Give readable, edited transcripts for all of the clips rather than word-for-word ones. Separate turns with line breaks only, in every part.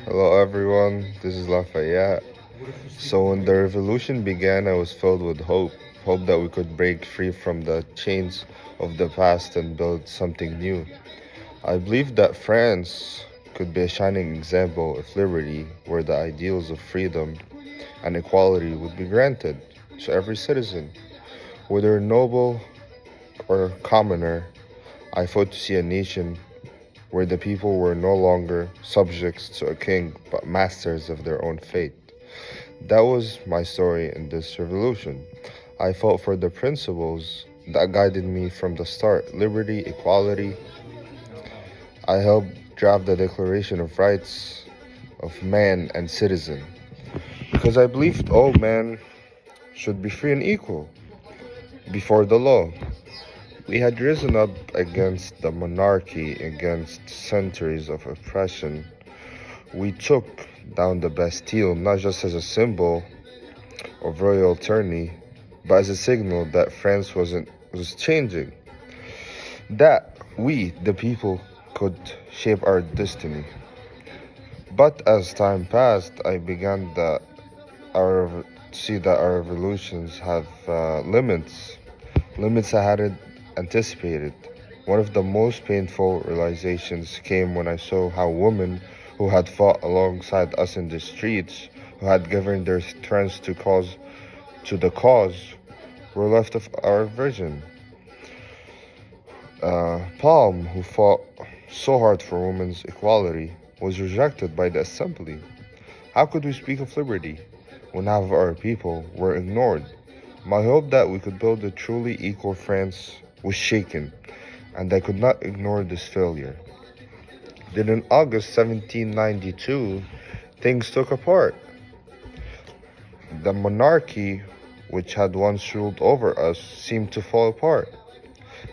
Hello everyone, this is Lafayette. So when the revolution began, I was filled with hope that we could break free from the chains of the past and build something new. I believed that France could be a shining example of liberty where the ideals of freedom and equality would be granted to every citizen. Whether noble or commoner, I fought to see a nation where the people were no longer subjects to a king but masters of their own fate. That was my story in this revolution. I fought for the principles that guided me from the start: liberty, equality. I helped draft the Declaration of Rights of Man and Citizen because I believed all men should be free and equal before the law. We had risen up against the monarchy, against centuries of oppression. We took down the Bastille not just as a symbol of royal tyranny, but as a signal that France was changing, that we, the people, could shape our destiny. But as time passed, I began to see that our revolutions have limits I hadn't anticipated. One of the most painful realizations came when I saw how women who had fought alongside us in the streets, who had given their strength to the cause, were left of our vision. Palm, who fought so hard for women's equality, was rejected by the assembly. How could we speak of liberty when half of our people were ignored? My hope that we could build a truly equal France was shaken, and I could not ignore this failure. Then in August 1792, things took apart. The monarchy, which had once ruled over us, seemed to fall apart.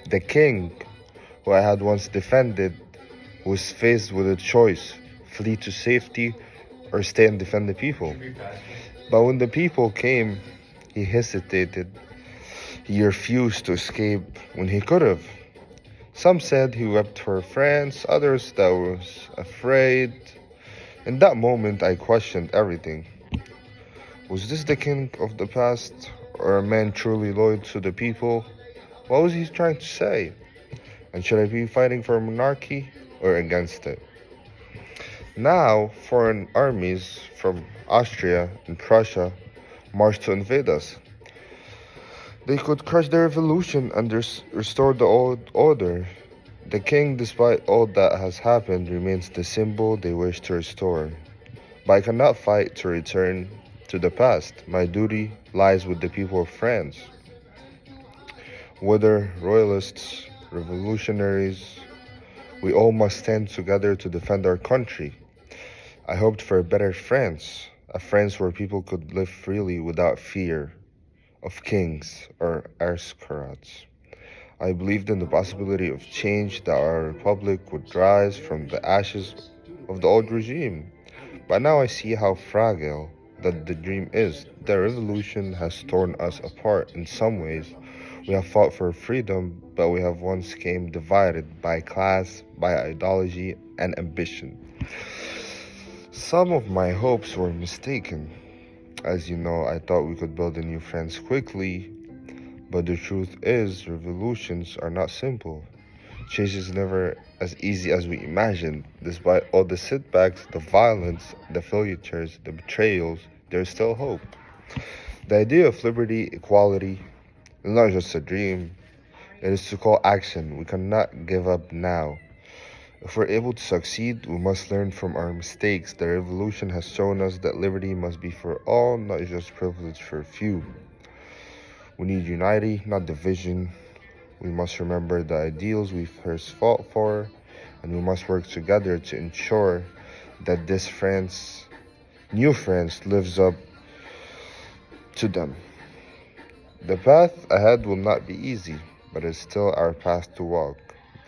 The king, who I had once defended, was faced with a choice: flee to safety or stay and defend the people. But when the people came, he hesitated. He refused to escape when he could have. Some said he wept for France, others that was afraid. In that moment, I questioned everything. Was this the king of the past, or a man truly loyal to the people? What was he trying to say? And should I be fighting for monarchy or against it? Now, foreign armies from Austria and Prussia marched to invade us. They could crush the revolution and restore the old order. The king, despite all that has happened, remains the symbol they wish to restore. But I cannot fight to return to the past. My duty lies with the people of France. Whether royalists, revolutionaries, we all must stand together to defend our country. I hoped for a better France, a France where people could live freely without fear of kings or aristocrats. I believed in the possibility of change, that our republic would rise from the ashes of the old regime. But now I see how fragile that the dream is. The revolution has torn us apart in some ways. We have fought for freedom, but we have once came divided by class, by ideology, and ambition. Some of my hopes were mistaken. As you know, I thought we could build a new France quickly, but the truth is, revolutions are not simple. Change is never as easy as we imagined. Despite all the setbacks, the violence, the failures, the betrayals, there is still hope. The idea of liberty, equality, is not just a dream. It is to call action. We cannot give up now. If we're able to succeed, we must learn from our mistakes. The revolution has shown us that liberty must be for all, not just privilege for a few. We need unity, not division. We must remember the ideals we first fought for, and we must work together to ensure that this France, new France, lives up to them. The path ahead will not be easy, but it's still our path to walk.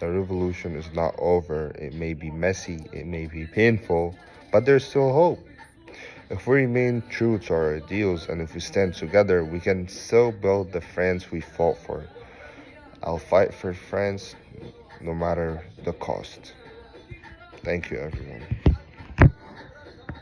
The revolution is not over. It may be messy, it may be painful, but there's still hope. If we remain true to our ideals and if we stand together, we can still build the France we fought for. I'll fight for France no matter the cost. Thank you, everyone.